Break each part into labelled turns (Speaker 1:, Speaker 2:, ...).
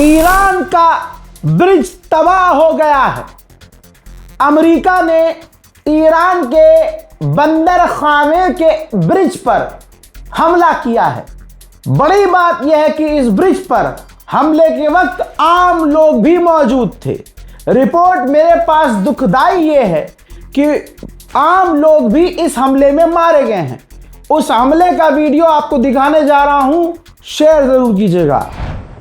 Speaker 1: Iran का bridge तबाह हो गया है। अमेरिका ने ईरान के बंदर खामे के ब्रिज पर हमला किया है। बड़ी बात यह है कि इस ब्रिज पर हमले के वक्त आम लोग भी मौजूद थे। रिपोर्ट मेरे पास दुखदाई ये है कि आम लोग भी इस हमले में मारे गए हैं। उस हमले का वीडियो आपको दिखाने जा रहा हूं, शेयर जरूर कीजिएगा।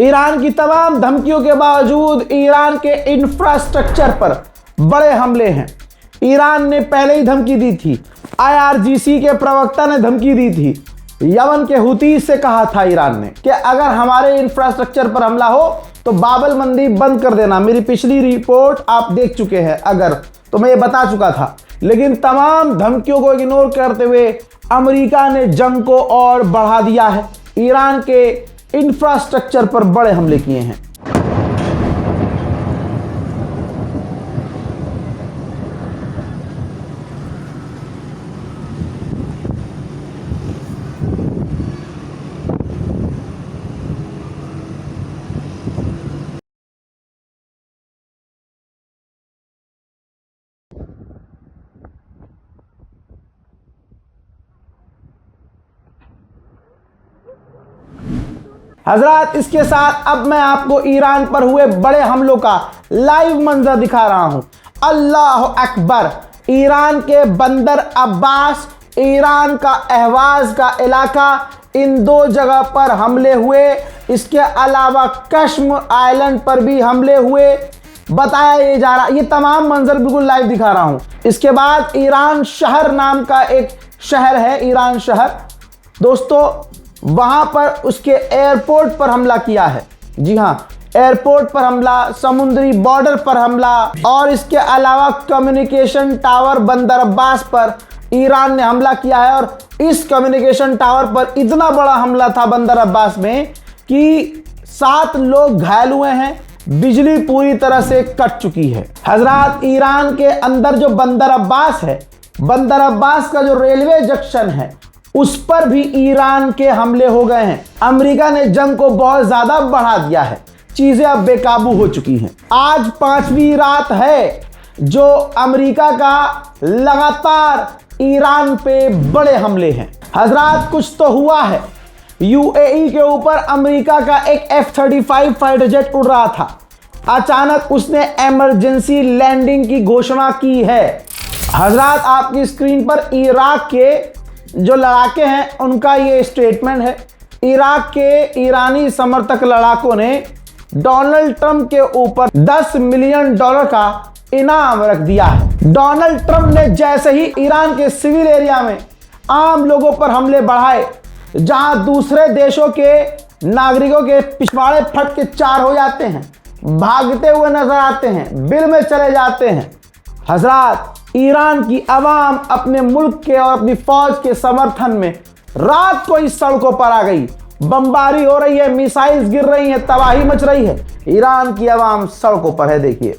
Speaker 1: ईरान की तमाम धमकियों के बावजूद ईरान के इंफ्रास्ट्रक्चर पर बड़े हमले हैं। ईरान ने पहले ही धमकी दी थी। IRGC के प्रवक्ता ने धमकी दी थी। यमन के हुती से कहा था ईरान ने कि अगर हमारे इंफ्रास्ट्रक्चर पर हमला हो तो बाबल मंदी बंद कर देना। मेरी पिछली रिपोर्ट आप देख चुके हैं अगर, तो मैं ये बता चुका था। लेकिन तमाम धमकियों को इग्नोर करते हुए अमेरिका ने जंग को और बढ़ा दिया है। ईरान के इंफ्रास्ट्रक्चर पर बड़े हमले किए हैं। हजरात, इसके साथ अब मैं आपको ईरान पर हुए बड़े हमलों का लाइव मंजर दिखा रहा हूं। अल्लाह अकबर। ईरान के बंदर अब्बास, ईरान का अहवाज का इलाका, इन दो जगह पर हमले हुए। इसके अलावा कश्म आइलैंड पर भी हमले हुए बताया ये जा रहा। ये तमाम मंजर बिल्कुल लाइव दिखा रहा हूं। इसके बाद ईरान शहर नाम का एक शहर है, ईरान शहर दोस्तों, वहां पर उसके एयरपोर्ट पर हमला किया है। जी हां, एयरपोर्ट पर हमला, समुद्री बॉर्डर पर हमला, और इसके अलावा कम्युनिकेशन टावर बंदर अब्बास पर ईरान ने हमला किया है। और इस कम्युनिकेशन टावर पर इतना बड़ा हमला था बंदर अब्बास में कि 7 लोग घायल हुए हैं। बिजली पूरी तरह से कट चुकी है। हजरात, ईरान के अंदर जो बंदर अब्बास है, बंदर अब्बास का जो रेलवे जंक्शन है, उस पर भी ईरान के हमले हो गए हैं। अमेरिका ने जंग को बहुत ज्यादा बढ़ा दिया है। चीजें अब बेकाबू हो चुकी हैं। आज 5वीं रात है जो अमेरिका का लगातार ईरान पे बड़े हमले हैं। हजरात, कुछ तो हुआ है। UAE के ऊपर अमेरिका का एक F-35 फाइटर जेट उड़ रहा था। अचानक उसने इमरजेंसी लैंडिंग की घोषणा की है। हजरात, आपकी स्क्रीन पर इराक के जो लड़ाके हैं उनका ये स्टेटमेंट है। इराक के ईरानी समर्थक लड़ाकों ने डोनाल्ड ट्रंप के ऊपर $10 मिलियन का इनाम रख दिया है। डोनाल्ड ट्रंप ने जैसे ही ईरान के सिविल एरिया में आम लोगों पर हमले बढ़ाए, जहां दूसरे देशों के नागरिकों के पिछवाड़े फट के 4 हो जाते हैं, भागते हुए नजर आते हैं, बिल में चले जाते हैं। हजरात, ईरान की आवाम अपने मुल्क के और अपनी फौज के समर्थन में रात को इस सड़कों पर आ गई। बमबारी हो रही है, मिसाइल्स गिर रही हैं, तबाही मच रही है। ईरान की आवाम सड़कों पर है। देखिए,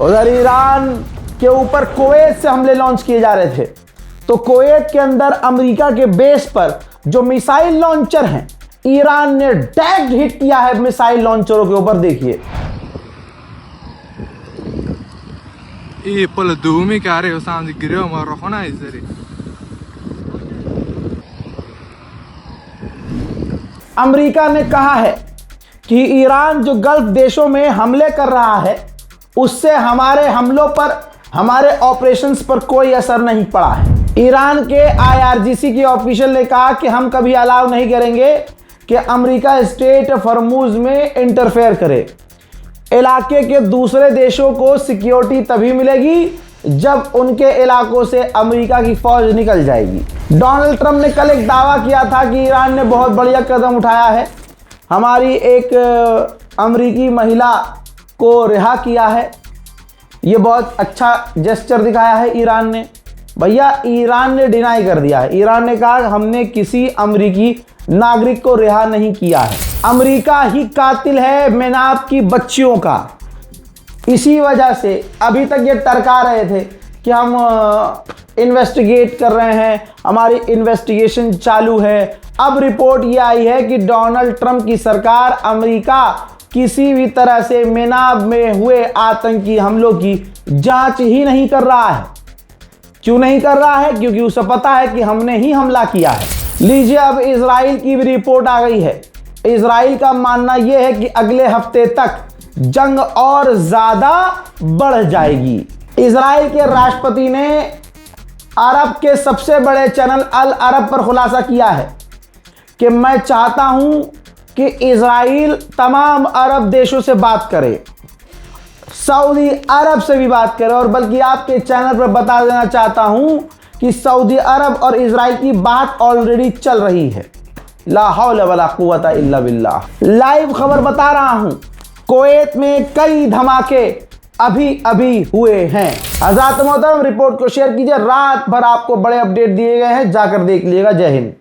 Speaker 1: उधर ईरान के ऊपर कुवैत से हमले लॉन्च किए जा रहे थे, तो कुवैत के अंदर अमेरिका के बेस पर जो मिसाइल लॉन्चर हैं, ईरान ने डायरेक्ट हिट किया है मिसाइल लॉन्चरों के ऊपर। देखिए
Speaker 2: ये पल दूमी क्या रहे हो सामने गिरे हो मारो होना इधर
Speaker 1: अमेरिका ने कहा है कि ईरान जो गल्फ देशों में हमले कर रहा है उससे हमारे हमलों पर, हमारे ऑपरेशंस पर कोई असर नहीं पड़ा है। ईरान के IRGC के ऑफिशियल ने कहा कि हम कभी अलाउ नहीं करेंगे कि अमेरिका स्ट्रेट ऑफ हॉर्मुज में इंटरफेयर करे। इलाके के दूसरे देशों को सिक्योरिटी तभी मिलेगी जब उनके इलाकों से अमेरिका की फौज निकल जाएगी। डोनाल्ड ट्रंप ने कल एक दावा किया था कि ईरान ने बहुत बढ़िया कदम उठाया है, हमारी एक अमेरिकी महिला को रिहा किया है, ये बहुत अच्छा जेस्चर दिखाया है ईरान ने। भैया ईरान ने डिनाई कर दिया है, ईरान ने कहा हमने किसी अमेरिकी नागरिक को रिहा नहीं किया है, अमेरिका ही कातिल है मेनाब की बच्चियों का। इसी वजह से अभी तक ये टरका रहे थे कि हम इन्वेस्टिगेट कर रहे हैं, हमारी इन्वेस्टिगेशन चालू है। अब रिपोर्ट ये आई है कि डोनाल्ड ट्रंप की सरकार अमेरिका किसी भी तरह से मेनाब में हुए आतंकी हमलों की जांच ही नहीं कर रहा है। क्यों नहीं कर रहा है? क्योंकि उसे पता है कि हमने ही हमला किया है। लीजिए अब इजराइल की भी रिपोर्ट आ गई है। इजराइल का मानना यह है कि अगले हफ्ते तक जंग और ज्यादा बढ़ जाएगी। इजराइल के राष्ट्रपति ने अरब के सबसे बड़े चैनल अल अरब पर खुलासा किया है कि मैं चाहता हूं कि इजराइल तमाम अरब देशों से बात करे, सऊदी अरब से भी बात करे, और बल्कि आपके चैनल पर बता देना चाहता हूं कि सऊदी अरब और इजराइल की बात ऑलरेडी चल रही है। ला हौला वला कुव्वता इल्ला बिल्लाह। लाइव खबर बता रहा हूं, कुवैत में कई धमाके अभी हुए हैं। हज़रात मोहतरम रिपोर्ट को शेयर कीजिए, रात भर आपको बड़े अपडेट दिए गए हैं, जाकर देख लीजिएगा। जय हिंद।